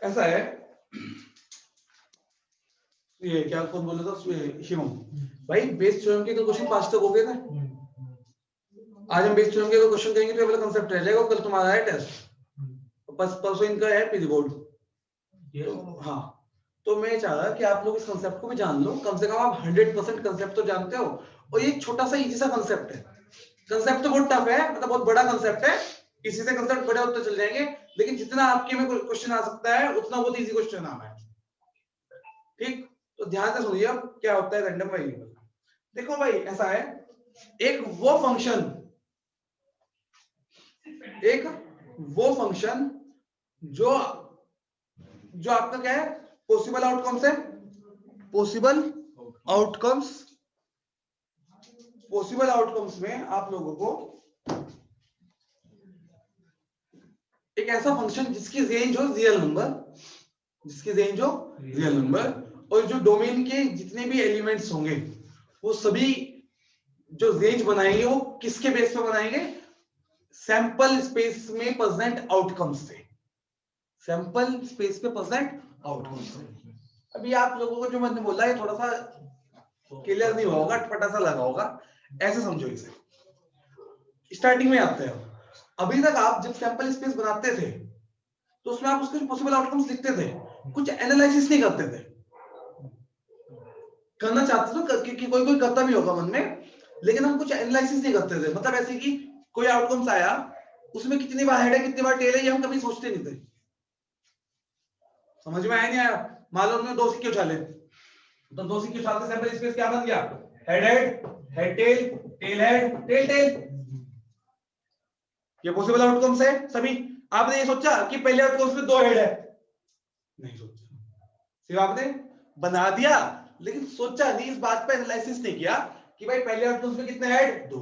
ऐसा है, ये क्या कौन बोल रहा था, शिवम भाई, बेस थ्योरम के क्वेश्चन 5 तक हो गए थे। आज हम बेस थ्योरम के क्वेश्चन करेंगे तो वाला कांसेप्ट रह जाएगा, कल तुम्हारा है टेस्ट, बस परसों इनका है पीजी बोर्ड। तो हाँ, तो मैं चाह रहा कि आप लोग इस कांसेप्ट को भी जान लो, कम से कम आप 100% कांसेप्ट तो जानते हो। और ये छोटा सा इजी सा कांसेप्ट है, कांसेप्ट तो बहुत टफ है, मतलब बहुत बड़ा कांसेप्ट है, इसी से कांसेप्ट बड़े होते चल जाएंगे, लेकिन जितना आपके में क्वेश्चन आ सकता है उतना बहुत इजी क्वेश्चन आना है। ठीक, तो ध्यान से सुनिए अब क्या होता है रैंडम वेरिएबल। देखो भाई ऐसा है, एक वो फंक्शन जो आपका क्या है, पॉसिबल आउटकम्स है, पॉसिबल आउटकम्स में आप लोगों को एक ऐसा फंक्शन जिसकी रेंज हो रियल नंबर, और जो डोमेन के जितने भी एलिमेंट्स होंगे वो सभी जो रेंज बनाएंगे वो किसके बेस पे बनाएंगे, सैंपल स्पेस में प्रेजेंट आउटकम्स से, सैंपल स्पेस पे प्रेजेंट आउटकम्स से। अभी आप लोगों को जो मैंने बोला है थोड़ा सा क्लियर नहीं होगा, अटपटा सा लगा होगा, ऐसे समझो इसे। स्टार्टिंग में आते हैं, अभी तक आप जब सैंपल स्पेस बनाते थे तो उसमें आप उसके पॉसिबल आउटकम्स लिखते थे, कुछ एनालिसिस नहीं करते थे। करना चाहते थे कि कोई करता भी होगा मन में, लेकिन हम कुछ एनालिसिस नहीं करते थे। मतलब ऐसे कि कोई आउटकम्स आया, उसमें कितनी बार हेड है कितनी बार टेल है ये हम कभी सोचते नहीं थे। समझ में आया नहीं आया? मान लो हमने 2 सिक्के उछाले, तो 2 सिक्के उछालते सैंपल स्पेस क्या बन गया, head head tail, tail head, tail tail. ये पॉसिबल आउटकम्स है सभी। आपने ये सोचा कि पहले आउटकम्स में 2 हेड है? नहीं सोचा, सिर्फ आपने बना दिया, लेकिन सोचा नहीं, इस बात पे एनालिसिस नहीं किया कि भाई पहले आउटकम्स में कितने हेड, 2,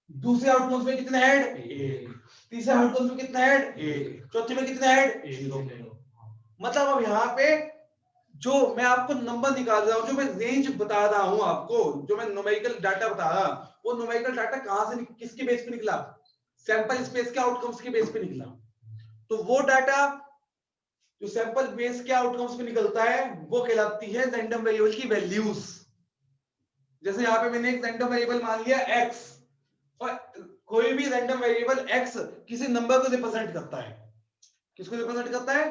दूसरे आउटकम्स में कितने हेड, 1, तीसरे आउटकम्स में कितने हेड, 1, चौथे में कितने हेड, 0। मतलब अब यहाँ पे जो मैं आपको नंबर निकाल रहा हूं, जो मैं रेंज बता रहा हूं आपको, जो मैं न्यूमेरिकल डाटा बता रहा, वो न्यूमेरिकल डाटा कहां से किसके बेस पे निकला, सैंपल स्पेस के आउटकम्स के बेस पे निकला। तो वो डाटा जो सैंपल बेस के आउटकम्स पे निकलता है वो कहलाती है रैंडम वेरिएबल की वैल्यूज। जैसे यहाँ पे मैंने एक रैंडम वेरिएबल मान लिया x, और कोई भी रैंडम वेरिएबल x किसी नंबर को रिप्रेजेंट करता है। किसको रिप्रेजेंट करता है,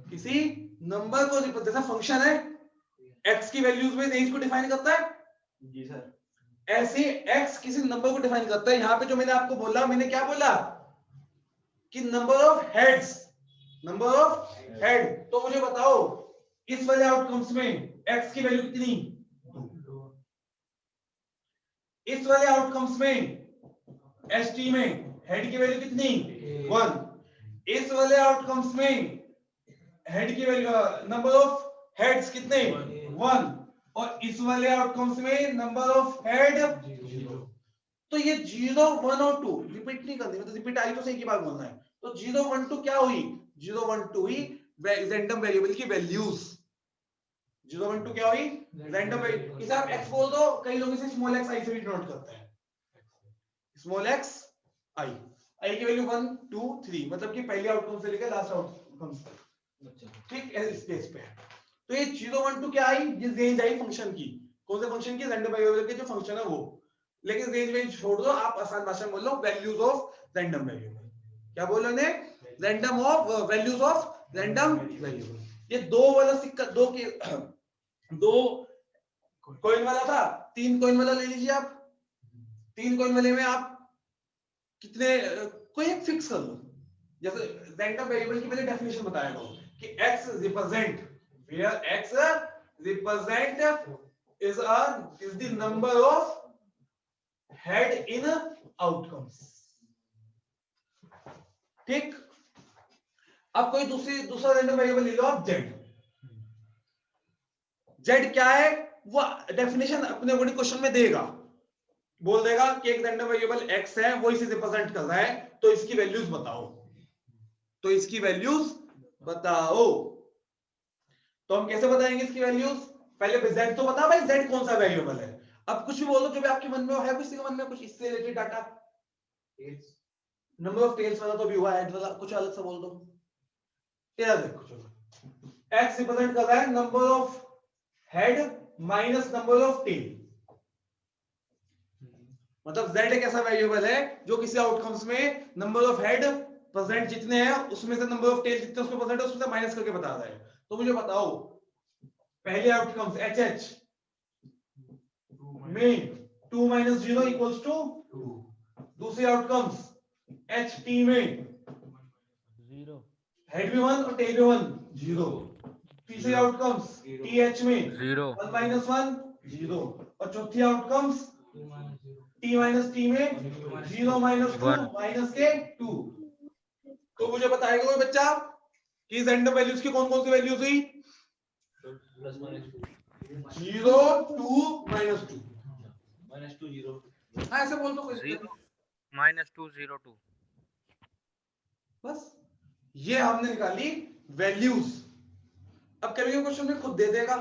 किसी नंबर को। जैसा फंक्शन है x की वैल्यूज में रेंज को डिफाइन करता है, जी सर, ऐसे x किसी नंबर को डिफाइन करता है। यहाँ पे जो मैंने आपको बोला, मैंने क्या बोला कि नंबर ऑफ हेड्स, तो मुझे बताओ इस वाले आउटकम्स में x की वैल्यू कितनी, इस वाले आउटकम्स में st में हेड की वैल्यू कितनी, 1, इस वाले आउटकम्स में हेड की वैल्यू नंबर ऑफ हेड्स कितने, 1, और इस वाले आउटकम्स में नंबर ऑफ हेड 0। तो ये 0, 1 और 2 रिपीट नहीं करनी, मतलब रिपीट आई तो सही की बात बोलना है। तो 0, 1, 2 क्या हुई, 0, 1, 2 ही रैंडम वेरिएबल की वैल्यूज। 0, 1, 2 क्या हुई, रैंडम वेरिएबल। इसे आप x बोल दो, कई लोग इसे स्मॉल x i से भी डिनोट करते हैं, स्मॉल x i, i की वैल्यू 1, 2, 3, मतलब कि पहले आउटकम से लेकर लास्ट आउटकम तक। ठीक है, इस पेज पे है। तो ये 0, 1, 2 क्या आई, ये रेंज आई फंक्शन की। कौन से फंक्शन की, रैंडम वेरिएबल के जो फंक्शन है वो। लेकिन रेंज छोड़ दो, आप आसान भाषा में बोल लो वैल्यूज ऑफ रैंडम वेरिएबल। क्या बोल रहे हैं, random of values of random variable. ये दो वाला सिक्का, दो कॉइन वाला था, 3 कॉइन वाला ले लीजिए आप। 3 कॉइन वाले में आप कितने, कोई एक फिक्स कर लो। जैसे रैंडम वेरिएबल की मैंने डेफिनेशन बताया था कि x represent, where x represent is the number of head in outcomes। ठीक, अब कोई दूसरा रैंडम वेरिएबल ले लो आप, z क्या है, वो डेफिनेशन अपने बॉडी क्वेश्चन में देगा, बोल देगा कि एक रैंडम वेरिएबल x है, वो इसे रिप्रेजेंट कर रहा है, तो इसकी वैल्यूज बताओ, तो हम कैसे बताएंगे इसकी वैल्यूज, पहले z तो बता भाई, z कौन सा वेरिएबल है। अब कुछ भी बोलो जो भी आपके मन में है, किसी के मन में कुछ इससे related data, number of tails वाला तो भी हुआ, हेड वाला कुछ अलग सा बोल दो। ये देखो चलो x रिप्रेजेंट कर रहा है number of head minus number of tail, मतलब z एक ऐसा वेरिएबल है जो किसी आउटकम्स में नंबर ऑफ हेड परसेंट जितने हैं उसमें से नंबर ऑफ टेल जितने उसमें परसेंट है उसमें से माइनस करके बता रहा है। तो मुझे बताओ पहले आउटकम्स HH में 2 माइनस 0 इक्वल्स टू 2, दूसरे आउटकम्स HT में 0 हेड भी 1 और टेल भी 1 0, तीसरे आउटकम्स TH में 0 1 माइनस 1 0 और चौथी आउटकम्स T माइनस T में 0 माइनस 2 1 माइनस के 2। तो मुझे बताएगा कोई बच्चा कि इस रैंडम वैल्यूज की कौन कौन सी वैल्यूज हुई? 0 2 माइनस 2 0। हाँ ऐसे बोल दो कोई दिक्कत नहीं। -2 0 2 बस ये हमने निकाली वैल्यूज। अब कभी क्वेश्चन में खुद दे देगा,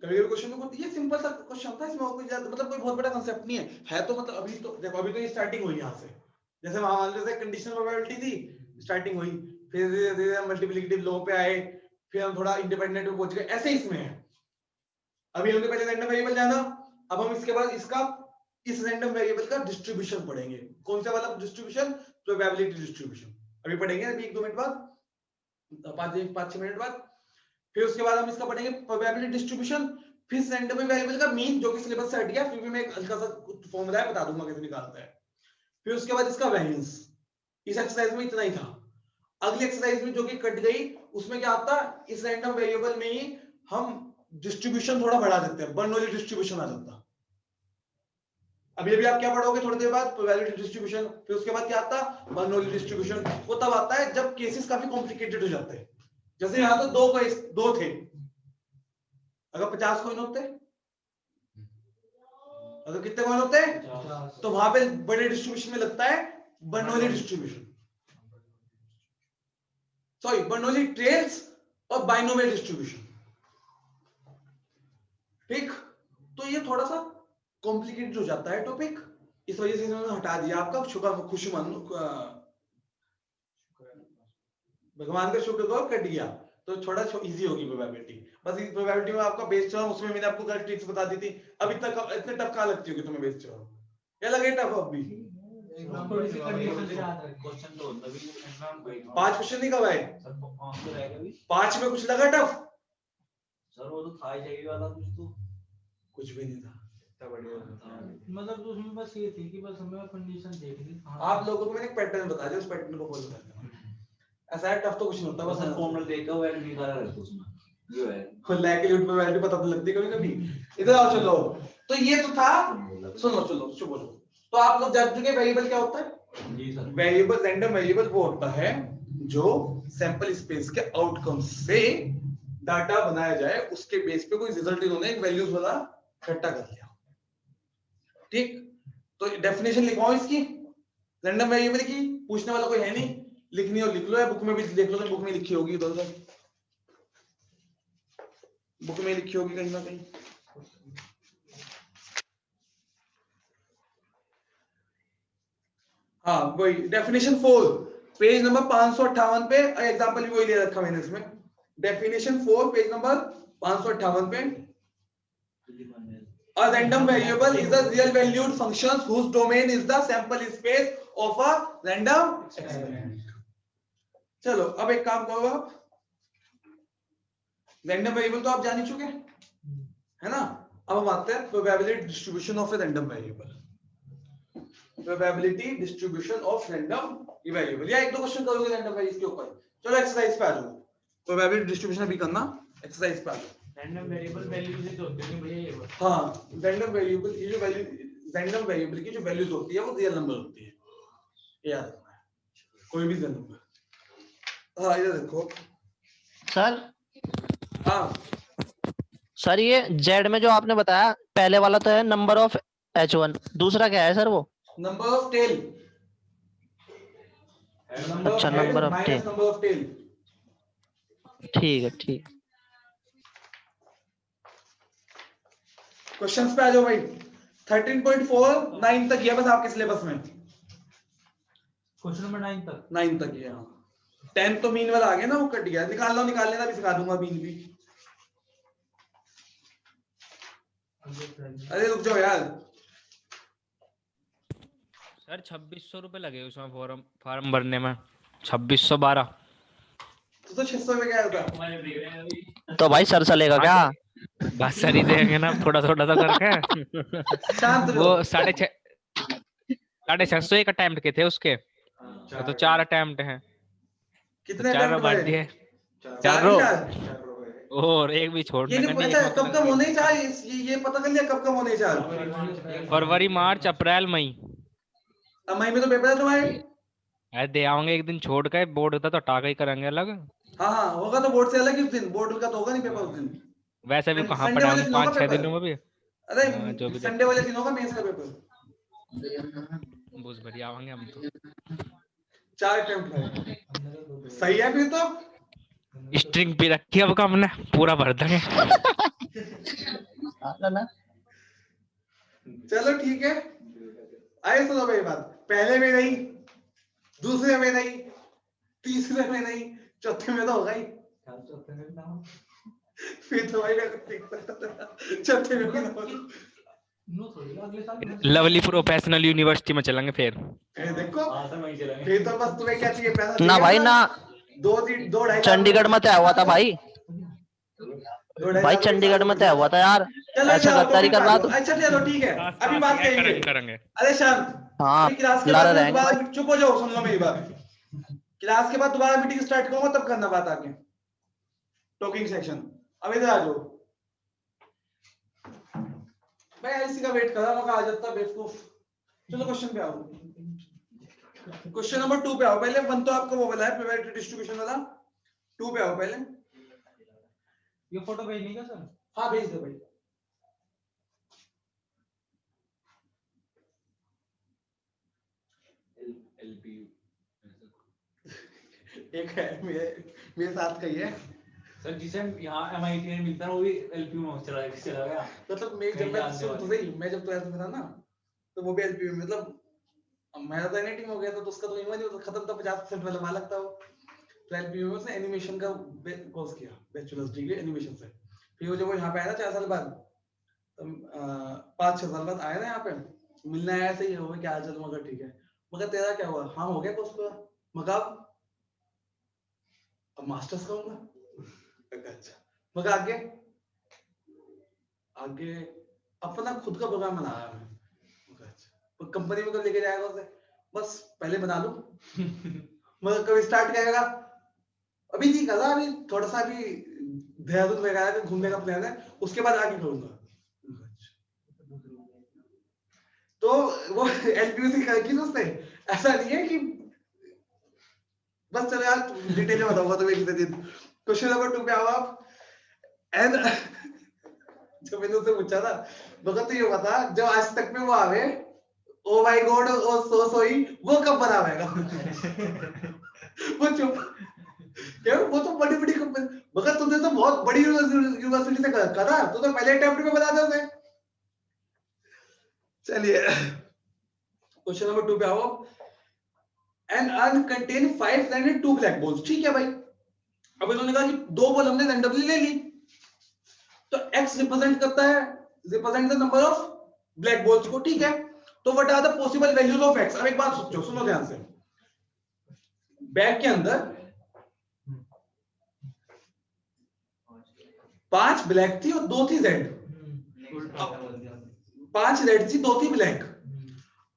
कभी क्वेश्चन में खुद, ये सिंपल सा क्वेश्चन था, इसमें कोई ज्यादा मतलब कोई बहुत बड़ा कांसेप्ट नहीं है तो मतलब अभी तो देखो अभी तो ये स्टार्टिंग हुई यहाँ से, जैसे वहां मान लो कंडीशनल प्रोबेबिलिटी थी स्टार्टिंग हुई, फिर धीरे धीरे मल्टीप्लिकेटिव लॉ पे आए, फिर हम थोड़ा इंडिपेंडेंट पे पहुंच गए, ऐसे इसमें है। अभी हमने पहले रैंडम वेरिएबल जाना, अब हम इसके बाद इसका इस रैंडम वेरिएबल का डिस्ट्रीब्यूशन पढ़ेंगे। कौन सा वाला डिस्ट्रीब्यूशन? Probability distribution. अभी पढ़ेंगे अभी 1-2 मिनट बाद, 5-6 मिनट बाद। फिर उसके बाद हम इसका पढ़ेंगे प्रोबेबिलिटी डिस्ट्रीब्यूशन, फिर रैंडम वेरिएबल का मीन जो कि सिलेबस से हट गया, फिर भी मैं एक हल्का सा फॉर्मूला है बता दूंगा कैसे निकालता है। फिर उसके बाद इसका वेरिएंस, इस एक्सरसाइज में इतना ही था। अगली एक्सरसाइज में जो कि कट गई उसमें क्या आता, इस रैंडम वेरिएबल में ही हम डिस्ट्रीब्यूशन थोड़ा बढ़ा देते हैं, बर्नौली डिस्ट्रीब्यूशन आ जाता। अभी अभी आप क्या पढ़ोगे थोड़ी देर बाद? Probability distribution. फिर उसके बाद क्या आता? Bernoulli distribution. वो तब आता है जब केसेस काफी कॉम्प्लिकेटेड हो जाते हैं। जैसे यहां तो दो थे, अगर 50 कॉइन होते, अगर कितने कॉइन होते तो वहां पे बड़े डिस्ट्रीब्यूशन में लगता है Bernoulli distribution, sorry Bernoulli trails और बाइनोमियल डिस्ट्रीब्यूशन। ठीक, तो ये थोड़ा सा कॉम्प्लिकेटेड हो जाता है टॉपिक, इस वजह से इन्होंने हटा दिया आपका शुक्र खुशी मान भगवान का शुक्र करो कट गया तो थोड़ा इजी होगी प्रोबेबिलिटी। बस इस प्रोबेबिलिटी में आपका बेस थ्योरम, उसमें मैंने आपको कल ट्रिक्स बता दी थी। अब इतना इतने टफ कहां लगती होगी तुम्हें बेस थ्योरम? क्या लगे टफ? अब भी क्वेश्चन तो तभी एग्जाम कोई 5 क्वेश्चन नहीं कब आए? सर रहेगा भी 5 में कुछ लगा टफ? सर वो तो था ही चाहिए वाला कुछ भी नहीं था। मतलब तो उसमें बस ये थी कि बस हमें कंडीशन देखनी। आप लोगों को मैंने एक पैटर्न बता दिया, उस पैटर्न को फॉलो कर लेना। ऐसा है टफ तो कुछ नहीं होता, बस सर फॉर्मूला देखा हुआ है निकाला रहता उसमें जो है खुला के लिए वैल्यू पता तो लगती कभी कभी। इधर आओ चलो, तो ये तो था, सुनो चलो चुप बोलो। तो आप लोग जान चुके वेरिएबल क्या होता है? जी सर। वेरिएबल, रैंडम वेरिएबल वो होता है जो सैंपल स्पेस के आउटकम से डाटा बनाया जाए, उसके बेस पे कोई रिजल्ट इन्होंने एक वैल्यूज वाला इकट्ठा कर लिया। ठीक, तो डेफिनेशन लिखवाओ इसकी रैंडम वेरिएबल की, पूछने वाला कोई है नहीं, लिखनी हो लिख लो, या बुक में भी देख लो, तो बुक में लिखी होगी, इधर उधर बुक में लिखी होगी कहीं ना कहीं। हाँ वही डेफिनेशन 4 पेज नंबर 558 पे, एग्जांपल भी वही ले रखा मैंने इसमें। डेफिनेशन 4 पेज नंबर 558 पे, a random variable is a real valued function whose domain is the sample space of a random experiment। चलो अब एक काम करो, आप रैंडम वेरिएबल तो आप जान ही चुके है ना। अब हम आते हैं probability distribution of a random variable. Probability distribution of random variable, या एक दो क्वेश्चन करोगे रैंडम वेरिएबल के ऊपर। चलो एक्सरसाइज पे आ जाओ, प्रोबेबिलिटी डिस्ट्रीब्यूशन अभी करना, एक्सरसाइज पे आ जाओ। रैंडम वेरिएबल वैल्यूज ही तो होते हैं भैया ये बात। हाँ रैंडम वेरिएबल की जो वैल्यू, रैंडम वेरिएबल की जो वैल्यूज होती है वो रियल नंबर होती है, याद रखना है, कोई भी रियल नंबर। हाँ ये देखो सर हाँ सर ये जेड में जो आपने बताया पहले वाला तो है नंबर ऑफ H1, दूसरा क्या है सर वो? नंबर ऑफ टेल, अच्छा number of tail, number of tail. ठीक है ठीक। क्वेश्चंस पे आ जाओ भाई, 13.49 तक ये बस आपके सिलेबस में, क्वेश्चन नंबर 9 तक 9 तक ये। हाँ 10 तो मीन वाला आ गया ना, वो कट गया, निकाल लेना भी सिखा दूंगा मीन भी। अरे रुक जाओ यार, सर 2600 रुपए लगे उसमें फॉर्म भरने में, 2612। तो 600 में क्या होता? तो भाई सर चलेगा क्या? बस सर ही देंगे ना, थोड़ा थोड़ा तो करके। शांत वो रहो। 650 एक अटेम्प्ट के थे उसके, तो 4 अटेम्प्ट हैं, कितने तो 4 attempt बांट हुए? दिए, 4 चार ही रो। 4। और एक भी ये छोड़ने का नहीं नहीं, पता एक कब मतलब कब होने चाहिए, ये पता कर लिया कब कब होने चाहिए? फरवरी, मार्च, अप्रैल, मई। अब मई में तो पेपर है तुम्हारे। अरे दे आओगे एक दिन छोड़ के, बोर्ड का तो टाका ही करेंगे अलग। हाँ हाँ होगा, तो बोर्ड से अलग ही उस दिन, बोर्ड का तो होगा नहीं पेपर उस दिन। वैसे भी कहाँ संडे वाले पढ़ाऊंगे दिन होगा 5-6 पेपर। दिनों में भी। अरे हाँ, जो भी संडे वाले दिन होगा मेंस का पेपर। बुझ बढ़िया आवांगे हम तो। 4 अटेम्प्ट है, सही है फिर तो। स्ट्रिंग भी रखी अब का हमने, पूरा भर देंगे। चलो ठीक है, आए सुनो मेरी बात, पहले में नहीं, दूसरे में नहीं, तीसरे में नहीं, चौथे में तो होगा ही। फिर तो भाई मैं कुछ देख सकता था, चौथे में भी ना होगा। अगले साल लवली प्रोफेशनल यूनिवर्सिटी में चलेंगे फिर। देखो हाँ सर वहीं चलेंगे। फिर तो बस तुम्हें क्या चाहिए, पैसा ना चाहिए भाई अपना? ना, 2-2.5 चंडीगढ़ में तय हुआ था भाई, 2.5 भाई लाख चंडीगढ़ में तय हुआ था यार, चलो ऐसा जाओ, गद्दारी टॉपिक करवा पे आ दो। जाओ। अच्छा चलो ठीक है, अभी बात करेंगे। करेंगे। अरे शांत, हाँ अभी क्लास के लारे बाद मैं रहेंगे भाई। दोबारा, चुप हो जाओ, सुन लो मेरी बात। क्लास के बाद दोबारा मीटिंग स्टार्ट करूंगा, तब करना बात आगे, टॉकिंग सेक्शन। अब इधर आ जाओ, मैं इसी का वेट कर रहा हूँ, आ जाता बेवकूफ। चलो क्वेश्चन पे आओ, क्वेश्चन नंबर 2 पे आओ। पहले 1 तो आपको वो वाला है, प्रोबेबिलिटी डिस्ट्रीब्यूशन वाला। 2 पे आओ पहले। ये फोटो भेजनी क्या सर? हाँ भेज दो भाई। LPU एक है मेरे साथ का ही है, सर जिसे यहाँ MIT में मिलता है वो भी LPU में चला गया। मतलब मैं जब मैं सुन तो सही, मैं जब 12th में था ना, तो वो भी एलपीयू में, मतलब मेरा तो एनआईटी में हो गया था, तो उसका तो इवन ही खत्म था, 50% वाला मालक था वो। तो एलपीयू में उसने एनिमेशन का कोर्स किया, बैचलर्स डिग्री एनिमेशन से। फिर वो जब वो यहाँ पे आया ना 4 साल बाद, तो 5-6 साल बाद आया ना यहाँ पे, मिलने आया, सही हो क्या हाल चाल, मगर ठीक है, मगर तेरा क्या हुआ? हाँ हो गया कोर्स पूरा, मगर अब मास्टर्स करूंगा। अच्छा, मगर आगे आगे अपना खुद का प्रोग्राम बनाया मैं। अच्छा, कंपनी में कब लेके जाएगा उसे? बस पहले बना लो, मगर कभी स्टार्ट करेगा? अभी नहीं कर रहा, अभी थोड़ा सा भी देहरादून वगैरह का घूमने का प्लान है, उसके बाद आगे करूंगा। तो वो एलपीयूसी की दोस्त है, ऐसा नहीं है कि बस चलो यार डिटेल में बताऊंगा तुम्हें किसी दिन। क्वेश्चन नंबर 2 पे आओ आप। एंड जो मैंने उससे पूछा था, मगर तो ये बता, जो आज तक में वो आवे, ओ माय गॉड ओ सो सोई, वो कब बनावेगा? वो चुप यार, वो तो बड़ी बड़ी कंपनी, मगर तुमने तो बहुत बड़ी यूनिवर्सिटी से करा, तो पहले अटेम्प्ट में बना दे। चलिए क्वेश्चन नंबर 2 पे आओ। An urn contain 5 red and 2 black balls, ठीक है भाई। अब इन्होंने कहा कि 2 बॉल हमने रैंडमली ले ली, तो x रिप्रेजेंट करता है, represent the number of black balls को, ठीक है। तो what are the possible values of x? अब एक बात सोचो, सुनो ध्यान से, बैग के अंदर 5 ब्लैक थी और 2 थी रेड, 5 रेड थी 2 थी ब्लैक।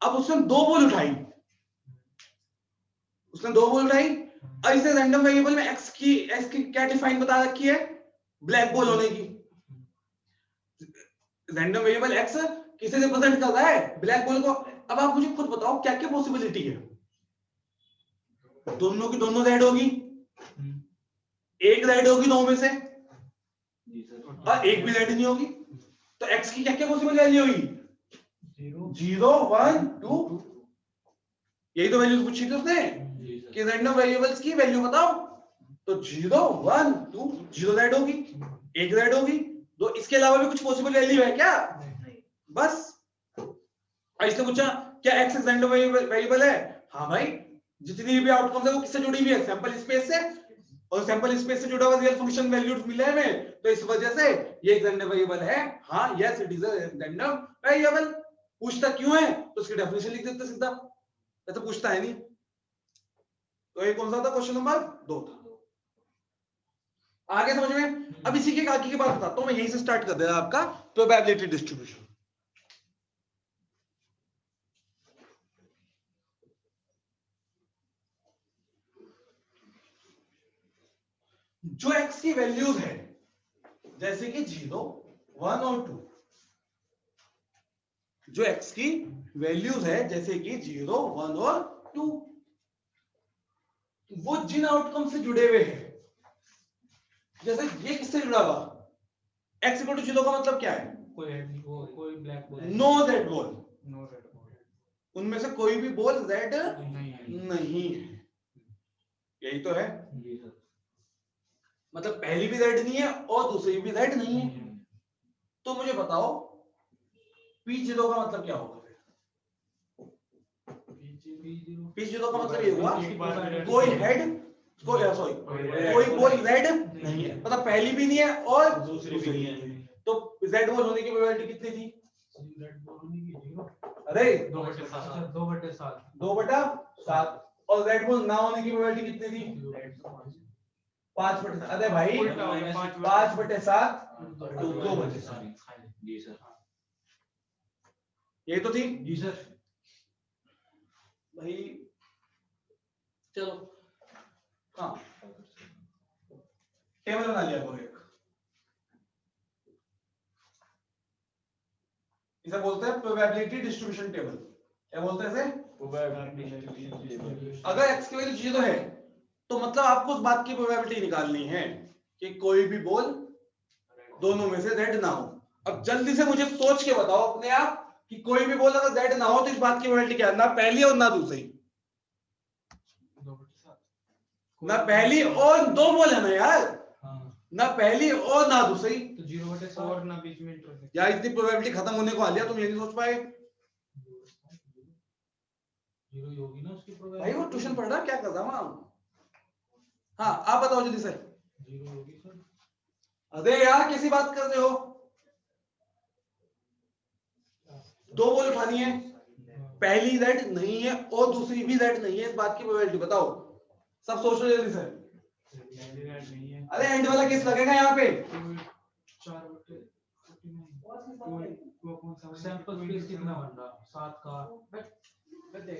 अब उसने 2 बॉल उठाई, अब इसे रैंडम वेरिएबल में x की क्या डिफाइन बता रखी है? ब्लैक बॉल होने की। रैंडम वेरिएबल x किसे रिप्रेजेंट कर रहा है? ब्लैक बॉल को। अब आप मुझे खुद बताओ क्या क्या पॉसिबिलिटी है? दोनों की दोनों रेड होगी, एक रेड होगी 2 में से, और एक भी रेड नहीं होगी, तो x की क्या क्या पॉसिबल वैल्यू होगी? 0 1 2, यही तो वैल्यूज पूछी थी उसने कि रैंडम वेरिएबल्स की वैल्यू बताओ। तो 0 1 2, 0 रेड होगी, एक रेड होगी, 2, इसके अलावा भी कुछ पॉसिबल वैल्यू है क्या? बस। इसने पूछा क्या x एक रैंडम वेरिएबल है? हाँ भाई, जितनी भी आउटकम्स है वो किससे जुड़ी हुई है, सैंपल स्पेस से, और सैंपल स्पेस से जुड़ा हुआ रियल फंक्शन वैल्यूज मिले हमें, तो इस वजह से ये एक रैंडम वेरिएबल है। हाँ yes it is a random variable. पूछता क्यों है तो उसकी डेफिनेशन लिख देते सीधा, ऐसा पूछता है नहीं। तो ये कौन सा था, क्वेश्चन नंबर 2 था। आगे समझ में। अब इसी के आगे की बात बताता हूं मैं, यहीं से स्टार्ट कर देना आपका प्रोबेबिलिटी डिस्ट्रीब्यूशन। जो x की वैल्यूज है जैसे कि 0, 1 और 2, जो x की वैल्यूज है जैसे कि 0, 1 और 2, वो जिन आउटकम से जुड़े हुए हैं, जैसे ये किससे जुड़ा हुआ, x इक्वल टू 0 का मतलब क्या है, कोई ब्लैक बोल नो जेड बॉल, नो रेड बोल उनमें से कोई भी बॉल जेड नहीं है। नहीं है, यही तो है। जी सर। मतलब पहली भी जेड नहीं है और दूसरी भी जेड नहीं है। तो मुझे बताओ P0 का मतलब क्या होगा फिर, P0 का मतलब ये हुआ कोई हेड, कोई सॉरी कोई बॉल जेड नहीं है, मतलब पहली भी नहीं है और दूसरी भी नहीं है। तो जेड बॉल होने की प्रोबेबिलिटी कितनी थी, अरे 2/7 2/7, और जेड बॉल ना होने की प्रोबेबिलिटी कितनी थी, 5/7। अरे भाई 5/7 2/7, जी सर। ये तो थी जी सर। भाई। चलो हाँ टेबल बना लिया करो एक, इसे बोलते हैं प्रोबेबिलिटी डिस्ट्रीब्यूशन टेबल। क्या बोलते हैं इसे, अगर x की वैल्यू 0 है तो मतलब आपको उस बात की प्रोबेबिलिटी निकालनी है कि कोई भी बॉल दोनों में से जेड ना हो। अब जल्दी से मुझे सोच के बताओ अपने आप कि कोई भी बॉल अगर जेड ना हो तो इस बात की प्रोबेबिलिटी क्या है, ना पहली और ना दूसरी, ना पहली और दो बॉल है ना यार, ना पहली और ना दूसरी, तो 0/7 और ना बीच में इंटरसेक्ट यार इतनी प्रोबेबिलिटी खत्म होने को आ लिया, तुम ये नहीं सोच पाए। 0 ही होगी ना उसकी भाई वो प्रोबेबिलिटी। ट्यूशन पढ़ रहा क्या कर रहा हूं। हाँ आप बताओ जल्दी से। 0 होगी सर। अरे यार कैसी बात कर रहे हो, दो बॉल उठानी है, पहली जेड नहीं है और दूसरी भी जेड नहीं है, इस बात की प्रोबेबिलिटी बताओ, सब सोच लो जल्दी से। नहीं है। अरे एंड वाला केस लगेगा यहाँ पे, 4/49 सैंपल स्पेस कितना बन रहा 7 का, बट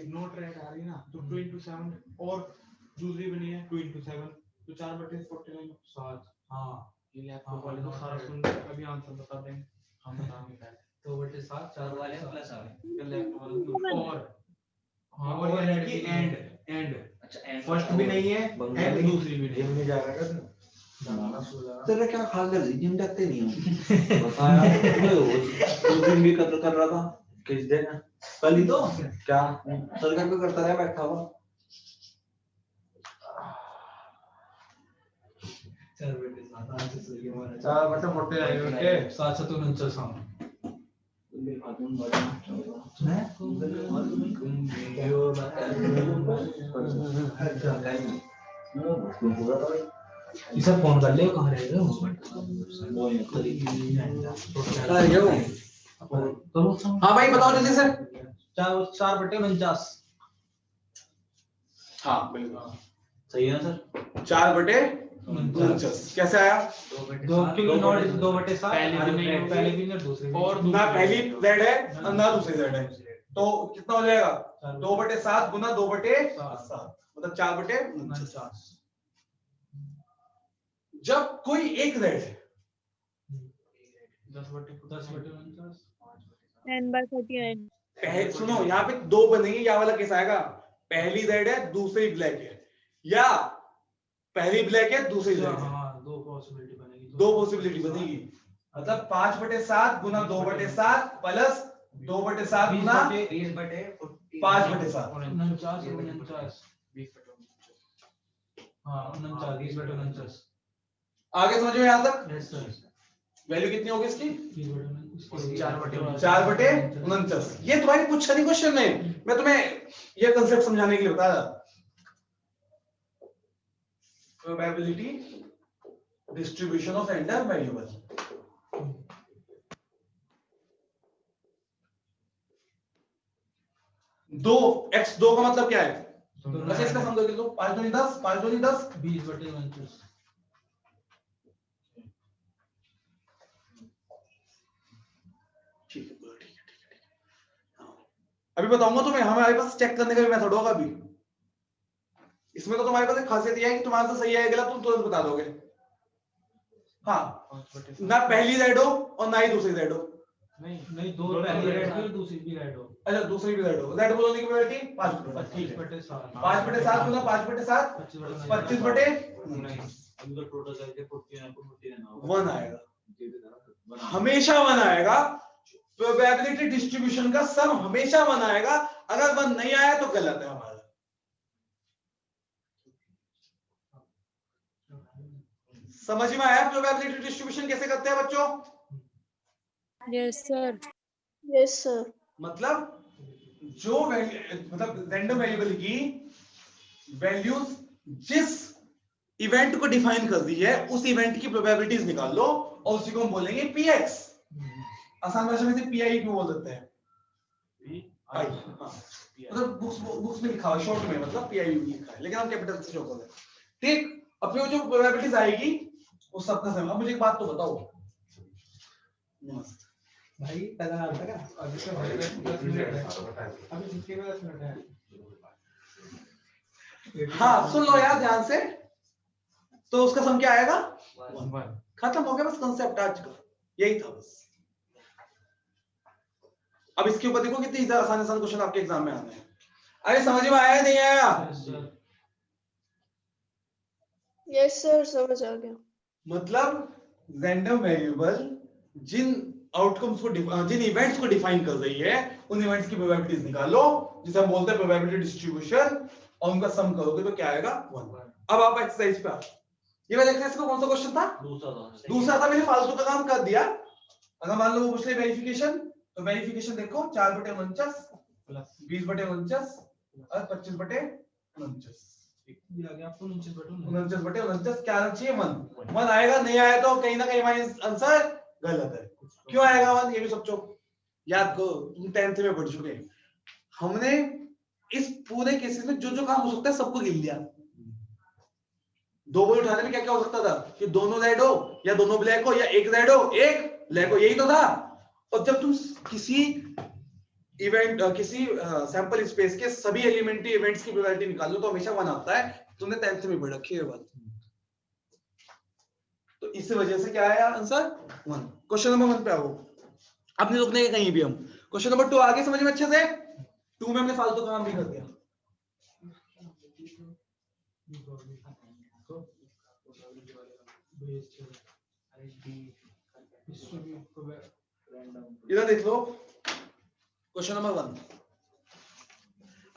नोट रेड आ रही ना, तो 2 into 7 और दूसरी बनी है 2 into 7, तो 4/49 7। हाँ ये लैपटॉप वाले तो सारा सुन के अभी आंसर बता देंगे, हम बताएंगे पहले 2/7 4 वाले प्लस आ गए लैपटॉप वाले और हाँ और यानी कि एंड अच्छा एंड फर्स्ट भी नहीं है एंड दूसरी भी नहीं नहीं जा रहा है तेरा क्या खा कर जिम जाते नहीं हो बता यार, उस दिन भी कत्ल कर रहा था किस दिन कल ही तो क्या सर क्या करता रहा बैठा हुआ 4/49 749 हाँ इसे फोन कर ले कहाँ रह रहे हो हाँ भाई बताओ जल्दी से। 4/49 हाँ बिल्कुल सही है सर। 4/49 कैसे आया, दो क्योंकि नॉट 2/7 पहले भी नहीं दूसरे और ना पहली जेड है और ना दूसरी जेड है, तो कितना हो जाएगा 2/7 गुना 2/7 मतलब 4/49। जब कोई एक जेड है 10/49 पहले सुनो यहाँ पे दो बनेंगे, क्या वाला केस आएगा, पहली जेड है दूसरी ब्लैक है, या पहली ब्लैक है दूसरी जेड है, हाँ दो पॉसिबिलिटी बनेगी दो पॉसिबिलिटी बनेगी, मतलब 5/7 गुना 2/7 प्लस 2/7 गुना 5/7। 49 हाँ 49 आगे समझ में यहाँ तक यस सर वैल्यू कितनी होगी इसकी 4/49 4/49। ये तुम्हारी पूछा नहीं क्वेश्चन में, मैं तुम्हें ये कंसेप्ट समझाने के लिए बताया। Probability distribution of random variable. दो x 2 का मतलब क्या है? अच्छा इसका सम करके लो, 5 दूनी 10, 5 दूनी 10, 20/29। ठीक है पूरा ठीक है। हाँ। अभी बताऊंगा तुम्हें, हमारे पास चेक करने का भी मेथड होगा अभी। इसमें तो तुम्हारे पास एक खासियत यह है कि तुम्हारा तो सही है गलत तुम तुरंत बता दोगे। हाँ, ना पहली रेड हो और ना ही दूसरी रेड हो। नहीं, दो पहली रेड हो दूसरी भी रेड हो। अच्छा दूसरी भी रेड हो, रेड बोलने की प्रोबेबिलिटी 5, ठीक है 5/7 गुना 5/7 25/19 अभी तो टोटल करके 49 1 आएगा, हमेशा 1 आएगा। प्रोबेबिलिटी डिस्ट्रीब्यूशन का सम हमेशा 1 आएगा। अगर 1 नहीं आया तो गलत है हमारा। समझ में आया प्रोबेबिलिटी डिस्ट्रीब्यूशन कैसे करते हैं बच्चों? Yes sir. Yes sir. मतलब जो मतलब रैंडम वेरिएबल की वैल्यूज जिस इवेंट को डिफाइन कर दी है उस इवेंट की प्रोबेबिलिटीज निकाल लो और उसी को हम बोलेंगे px। आसान भाषा में से pi क्यों बोल देते हैं? हाँ, मतलब बुक्स में लिखा हुआ है, शॉर्ट में मतलब pi लिखा है, लेकिन हम कैपिटल से शो कर रहे हैं। ठीक, अब जो प्रोबेबिलिटीज आएगी वो सबका सम। अब मुझे एक बात तो बताओ भाई पहला नाम था क्या? अभी से भाई 10 मिनट है, अभी जितने में 10 मिनट है। हाँ सुन लो यार ध्यान से, तो उसका सम क्या आएगा? 1। खत्म हो गया बस कंसेप्ट आज का, यही था बस। अब इसके ऊपर देखो कितनी आसान क्वेश्चन आपके एग्जाम में आने हैं। अरे समझ में आया नहीं आया? यस सर, समझ आ गया। मतलब रैंडम वेरिएबल जिन आउटकम्स को जिन इवेंट्स को डिफाइन कर रही है उन इवेंट्स की प्रोबेबिलिटीज निकालो, जिसे हम बोलते हैं प्रोबेबिलिटी डिस्ट्रीब्यूशन, और उनका सम करोगे तो क्या आएगा? 1। अब आप एक्सरसाइज पे आओ। ये वाला एक्सरसाइज का कौन सा क्वेश्चन था? दूसरा था। मैंने फालतू का काम कर दिया। अगर मान लो वो पूछ ले वेरिफिकेशन, तो वेरिफिकेशन देखो 4/49 प्लस 20/49 और 25/49 दिया गया आपको 29/49 क्या आना चाहिए? 1 आएगा। नहीं आया तो कहीं ना कहीं हमारा आंसर गलत है। क्यों आएगा 1 ये भी सोचो, याद करो, तुम 10th में पढ़ चुके हैं। हमने इस पूरे केसेस में जो जो काम हो सकता है सबको गिन लिया। 2 बॉल उठाने में क्या क्या हो सकता था कि दोनों रेड हो या दोनों ब्लैक हो या एक रेड हो एक ब्लैक हो, यही तो था। और जब तुम किसी इवेंट किसी सैंपल स्पेस के सभी एलिमेंट्री इवेंट्स की प्रोबेबिलिटी निकालो तो हमेशा 1 आता है। तुमने 10th में पढ़ रखी है बात, तो इस वजह से क्या आया आंसर? 1। क्वेश्चन नंबर 1 पे आओ, अपने रुकने के कहीं भी हम। क्वेश्चन नंबर 2 आगे समझ में अच्छे से। 2 में हमने फालतू काम भी कर दिया। इधर देख लो क्वेश्चन नंबर 1।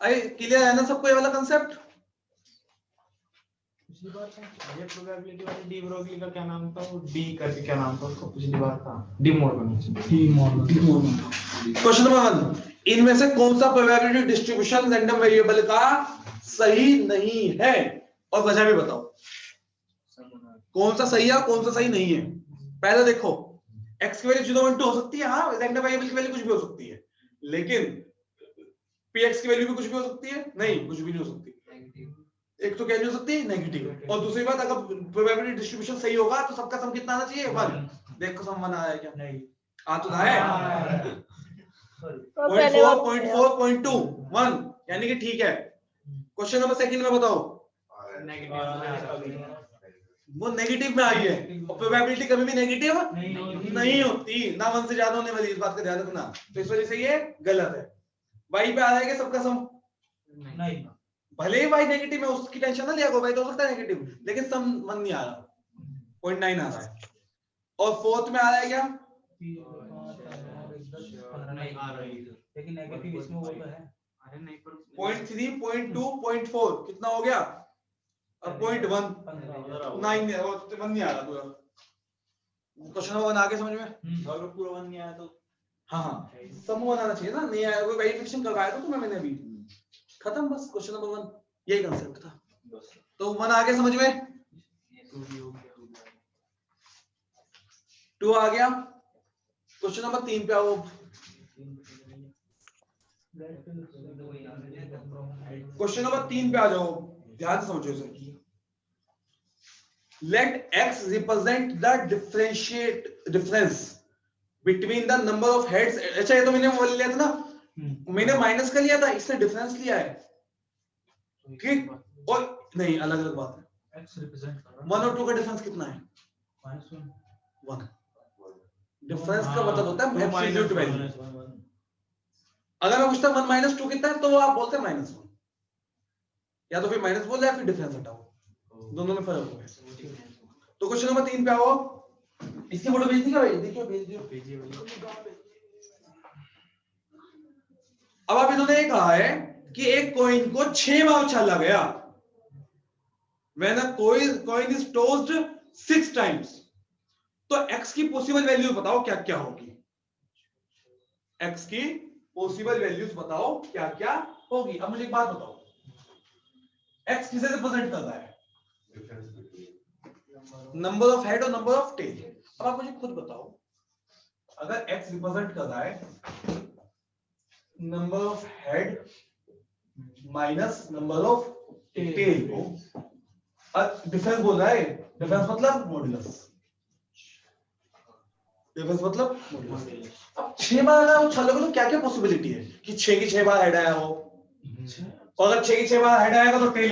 अरे क्लियर है ना सबको ये वाला कंसेप्ट? पिछली बार था ये प्रोबेबिलिटी वाली डी ब्रोगली का क्या नाम था? वो डी करके क्या नाम था उसको? पिछली बार था डी मॉर्गन। क्वेश्चन नंबर 1, इनमें से कौन सा प्रोबेबिलिटी डिस्ट्रीब्यूशन रैंडम वेरिएबल का सही नहीं है? और वजह भी बताओ कौन सा सही है कौन सा सही नहीं है। पहले देखो x की वैल्यू 0 हो सकती है, हाँ रैंडम वेरिएबल की वैल्यू कुछ भी हो सकती है, लेकिन px की वैल्यू भी कुछ भी हो सकती है? नहीं, कुछ भी नहीं हो सकती। एक तो क्या नहीं हो सकती? नेगेटिव। और दूसरी बात, अगर प्रोबेबिलिटी डिस्ट्रीब्यूशन सही होगा तो सबका सम कितना आना चाहिए? 1। देखो सम 1 आया क्या? नहीं आ तो है 0.4 0.2 1, यानी कि ठीक है। क्वेश्चन नंबर 2 में बताओ, वो नेगेटिव में आई है और प्रोबेबिलिटी कभी भी नेगेटिव नहीं होती, ना 1 से ज्यादा होने वाली, इस बात का ध्यान रखना। तो इस वजह से ये गलत है। y पे आ जाएगा सबका सम? नहीं, भले ही y नेगेटिव है उसकी टेंशन ना लिया करो, y तो हो सकता है नेगेटिव, लेकिन सम 1 नहीं आ रहा, 0.9 आ रहा है। और 4th में आ रहा है क्या? नहीं आ रही, लेकिन नेगेटिव इसमें वो तो है। अरे नहीं पर 0.3 0.2 0.4 कितना हो गया? अब 0.1 9 1 नहीं आ रहा पूरा। क्वेश्चन नंबर 1 आगे समझ में? अगर पूरा 1 नहीं आया तो हाँ सम 1 आना चाहिए ना, नहीं आया कोई वेरिफिकेशन करवाया था तुम्हें मैंने अभी, खत्म बस। क्वेश्चन नंबर 1 यही कांसेप्ट था। तो 1 आगे समझ में? टू आ गया। क्वेश्चन नंबर 3 पे आओ। क्वेश्चन नंबर 3 पे आ जाओ, ध्यान से समझो इसे। Let x represent the difference between the number of heads. अच्छा ये तो मैंने वो लिया था ना, मैंने माइनस का लिया था, इसने डिफरेंस लिया है, ठीक? और नहीं, अलग अलग बात है। x रिप्रेजेंट कर रहा है 1 और 2 का डिफरेंस कितना है? -1 1। डिफरेंस का मतलब होता है एब्सोल्यूट वैल्यू। अगर मैं पूछता 1 - 2 कितना है, तो वो आप बोलते हैं -1, या तो फिर माइनस बोल या फिर डिफरेंस हटाओ, दोनों में फर्क होगा। तो क्वेश्चन नंबर 3 पे आओ। इसकी फोटो भेज दी क्या? देखिए भेज दियो। अब आप इन्होंने ये कहा है कि एक कॉइन को 6 बार उछाला गया। When a coin is tossed 6 times, तो x की पॉसिबल वैल्यू बताओ क्या क्या होगी? x की पॉसिबल वैल्यूज बताओ क्या क्या होगी? अब मुझे एक बात बताओ, x किसे रिप्रेजेंट कर रहा है? नंबर ऑफ हेड और नंबर ऑफ टेल। अब आप मुझे खुद बताओ, अगर x रिप्रेजेंट कर रहा है number of head minus number of tail को, डिफरेंस बोल रहा है, डिफरेंस मतलब मॉड्यूलस, डिफरेंस मतलब मॉड्यूलस। अब 6 बार अगर उछालोगे तो क्या क्या पॉसिबिलिटी है कि 6 की 6 बार हेड आया हो, और अगर 6 की 6 बार हेड आएगा तो टेल